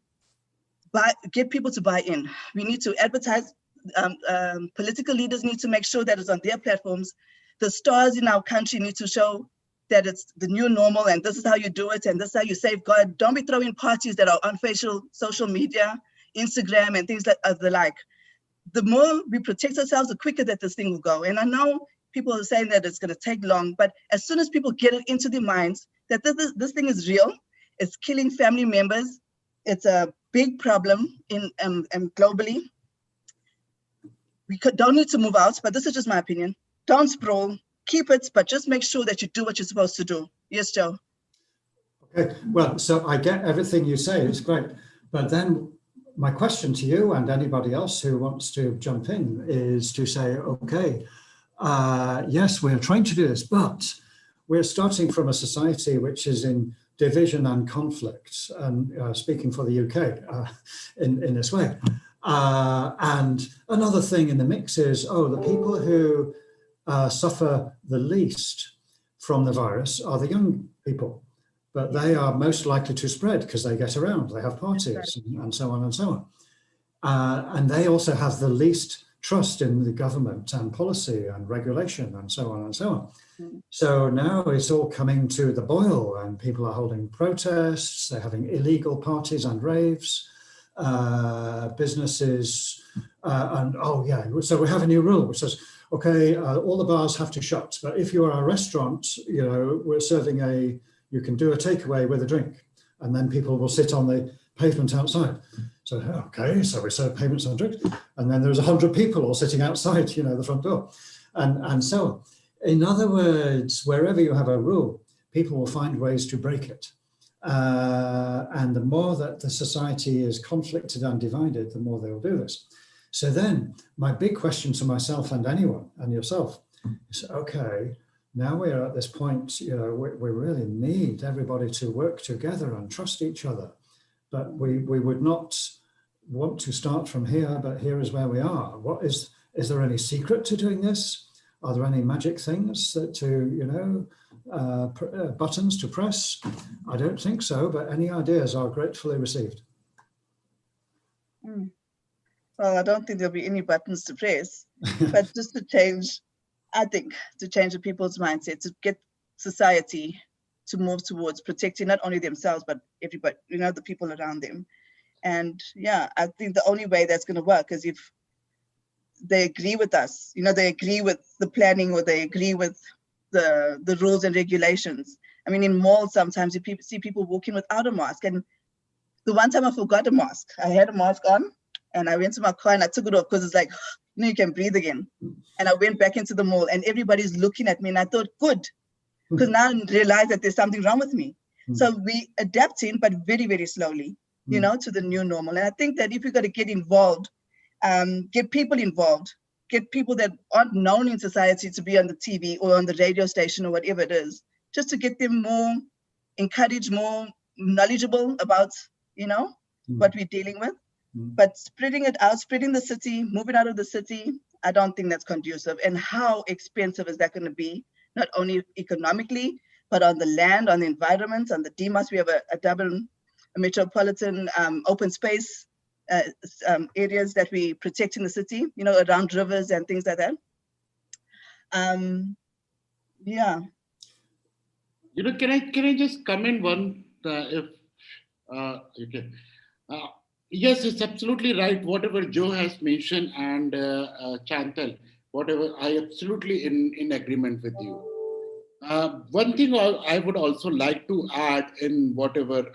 get people to buy in. We need to advertise. Political leaders need to make sure that it's on their platforms. The stars in our country need to show that it's the new normal and this is how you do it and this is how you safeguard. Don't be throwing parties that are on social media, Instagram and things of the like. The more we protect ourselves, the quicker that this thing will go. And I know people are saying that it's going to take long, but as soon as people get it into their minds that this thing is real, it's killing family members, it's a big problem in globally. We don't need to move out, but this is just my opinion. Don't sprawl, keep it, but just make sure that you do what you're supposed to do. Yes, Joe. Okay, well, so I get everything you say, it's great. But then my question to you and anybody else who wants to jump in is to say, okay, yes, we're trying to do this, but we're starting from a society which is in division and conflict, and speaking for the UK in this way. And another thing in the mix is, the people who suffer the least from the virus are the young people, but they are most likely to spread because they get around, they have parties and so on and so on. And they also have the least trust in the government and policy and regulation and so on and so on. So now it's all coming to the boil, and people are holding protests, they're having illegal parties and raves, businesses, so we have a new rule which says, okay, all the bars have to shut, but if you're a restaurant, we're serving you can do a takeaway with a drink, and then people will sit on the pavement outside. So, okay, so we serve payments and drinks, and then there's 100 people all sitting outside, the front door, and so on. In other words, wherever you have a rule, people will find ways to break it. And the more that the society is conflicted and divided, the more they will do this. So then my big question to myself and anyone and yourself is, okay, now we're at this point, we really need everybody to work together and trust each other. But we would not want to start from here, but here is where we are. Is there any secret to doing this? Are there any magic things buttons to press? I don't think so, but any ideas are gratefully received. Well, I don't think there'll be any buttons to press, but just to change the people's mindset, to get society to move towards protecting not only themselves, but everybody, the people around them. And yeah, I think the only way that's going to work is if they agree with us, they agree with the planning, or they agree with the rules and regulations. I mean, in malls, sometimes you see people walking without a mask. And the one time I forgot a mask, I had a mask on and I went to my car and I took it off because it's like, you can breathe again. And I went back into the mall and everybody's looking at me and I thought, good, because now I realize that there's something wrong with me. So we adapting, but very, very slowly, to the new normal. And I think that if we've got to get involved, get people involved, get people that aren't known in society to be on the TV or on the radio station or whatever it is, just to get them more encouraged, more knowledgeable about, what we're dealing with. But spreading it out, spreading the city, moving out of the city, I don't think that's conducive. And how expensive is that going to be, not only economically, but on the land, on the environment, on the DMAS. We have a metropolitan open space areas that we protect in the city, around rivers and things like that. Yeah. Can I just comment one, okay. Yes, it's absolutely right. Whatever Joe has mentioned and Chantal, whatever, I absolutely in agreement with you. One thing I would also like to add in whatever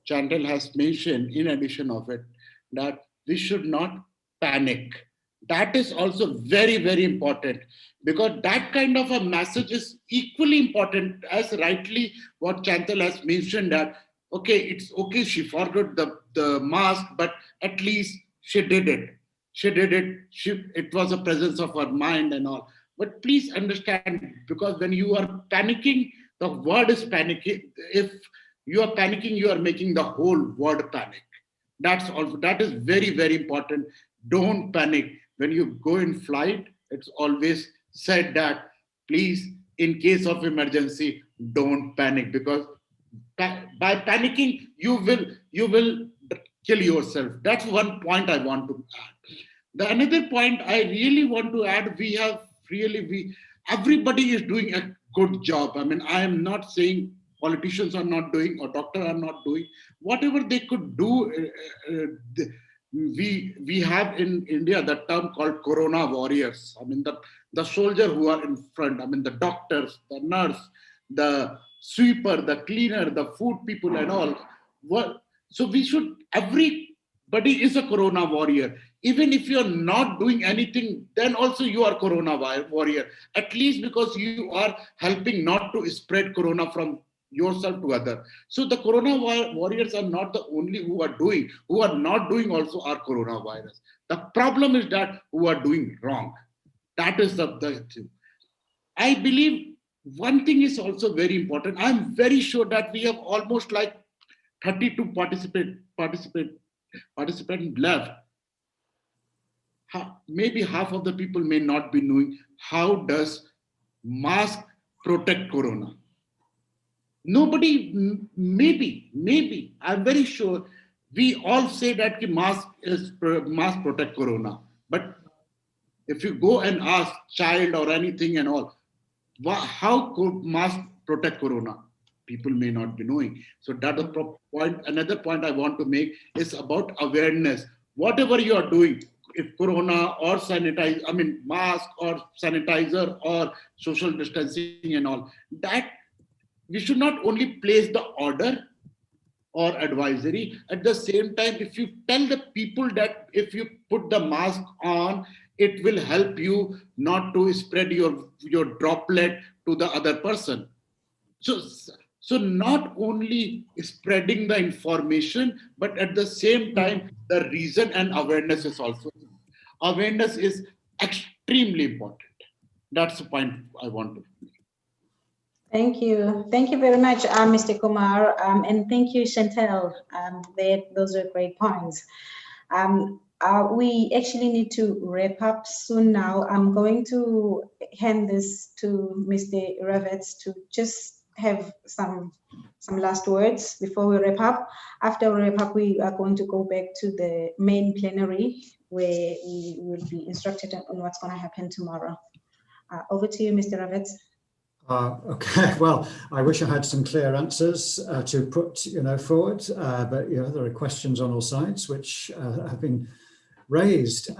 Chantal has mentioned, in addition of it, that we should not panic. That is also very, very important, because that kind of a message is equally important as rightly what Chantal has mentioned, that, okay, it's okay, she forgot the mask, but at least she did it. It was a presence of her mind and all. But please understand, because when you are panicking, the word is panicking. If you are panicking, you are making the whole world panic. That is very, very important. Don't panic. When you go in flight, it's always said that, please, in case of emergency, don't panic, because by panicking, you will kill yourself. That's one point I want to add. The another point I really want to add, everybody is doing a good job. I mean, I am not saying politicians are not doing or doctors are not doing. Whatever they could do, we have in India the term called Corona warriors. I mean, the soldier who are in front, I mean, the doctors, the nurse, the sweeper, the cleaner, the food people and all. So everybody is a Corona warrior. Even if you're not doing anything, then also you are Corona warrior. At least because you are helping not to spread Corona from yourself to other. So the corona warriors are not the only who are not doing also are coronavirus. The problem is that who are doing wrong. That is the thing. I believe one thing is also very important. I'm very sure that we have almost like 32 participant left. Maybe half of the people may not be knowing how does mask protect corona. Nobody, maybe, I'm very sure we all say that mask protect corona. But if you go and ask child or anything and all, how could mask protect corona? People may not be knowing. So that's the point. Another point I want to make is about awareness. Whatever you are doing, if corona or mask or sanitizer or social distancing and all, that we should not only place the order or advisory. At the same time, if you tell the people that if you put the mask on, it will help you not to spread your droplet to the other person. So not only spreading the information, but at the same time, the reason and awareness is also. Awareness is extremely important. That's the point I want to make. Thank you. Thank you very much, Mr. Kumar. And thank you, Chantel. Those are great points. We actually need to wrap up soon now. I'm going to hand this to Mr. Ravets to just have some last words before we wrap up. After we wrap up, we are going to go back to the main plenary where we will be instructed on what's going to happen tomorrow. Over to you, Mr. Ravets. Okay, well, I wish I had some clear answers to put, forward, but there are questions on all sides which have been raised,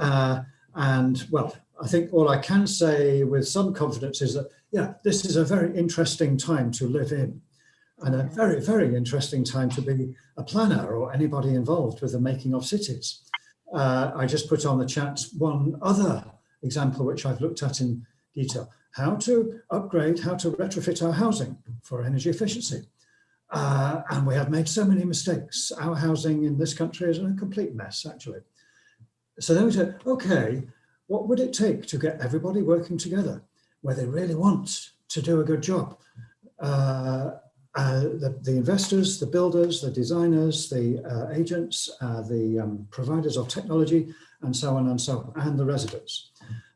and well, I think all I can say with some confidence is that this is a very interesting time to live in, and a very, very interesting time to be a planner or anybody involved with the making of cities. I just put on the chat one other example which I've looked at in detail. How to upgrade, how to retrofit our housing for energy efficiency. And we have made so many mistakes. Our housing in this country is a complete mess, actually. So then we said, okay, what would it take to get everybody working together where they really want to do a good job? The investors, the builders, the designers, the agents, the providers of technology, and so on, and the residents.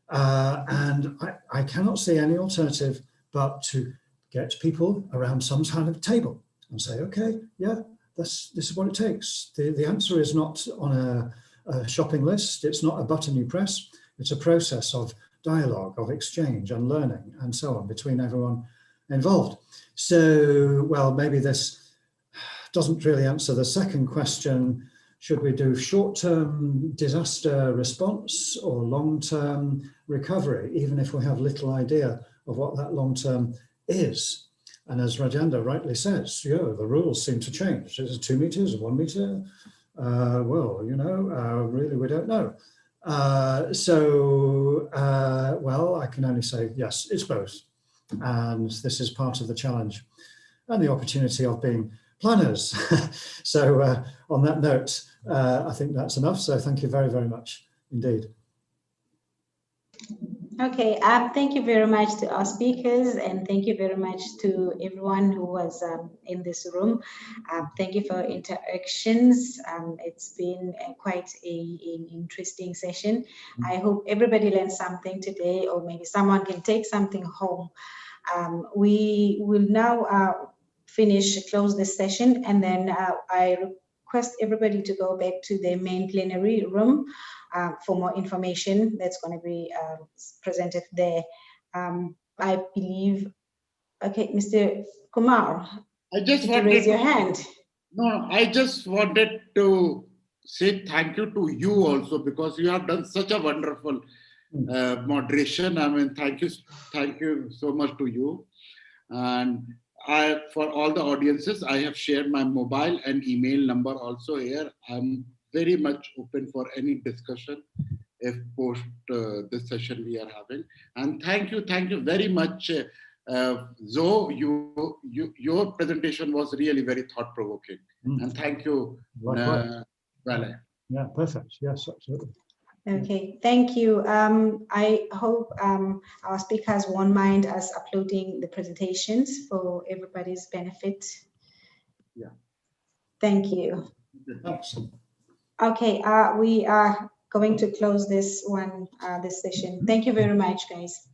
And I cannot see any alternative but to get people around some kind of table and say, okay, this is what it takes. The answer is not on a shopping list. It's not a button you press. It's a process of dialogue, of exchange and learning and so on between everyone involved. So, well, maybe this doesn't really answer the second question. Should we do short-term disaster response or long-term recovery, even if we have little idea of what that long-term is? And as Rajendra rightly says, the rules seem to change. Is it 2 meters or 1 meter? Really, we don't know. Well, I can only say, yes, it's both. And this is part of the challenge and the opportunity of being planners. So on that note, I think that's enough. So thank you very, very much indeed. Okay, thank you very much to our speakers, and thank you very much to everyone who was in this room. Thank you for interactions. It's been quite an interesting session. I hope everybody learned something today, or maybe someone can take something home. We will now close this session, and then I request everybody to go back to the main plenary room for more information that's going to be presented there. I believe, okay, Mr. Kumar, I just wanted to raise your hand. No, I just wanted to say thank you to you also, because you have done such a wonderful moderation. I mean, thank you so much to you. And for all the audiences, I have shared my mobile and email number also here. I'm very much open for any discussion if post this session we are having. And thank you very much, Zoe, your presentation was really very thought-provoking. And thank you, Vale. Yeah, perfect. Yes, absolutely. Okay, thank you. I hope our speakers won't mind us uploading the presentations for everybody's benefit. Yeah. Thank you. Thanks. Okay, we are going to close this one, this session. Thank you very much, guys.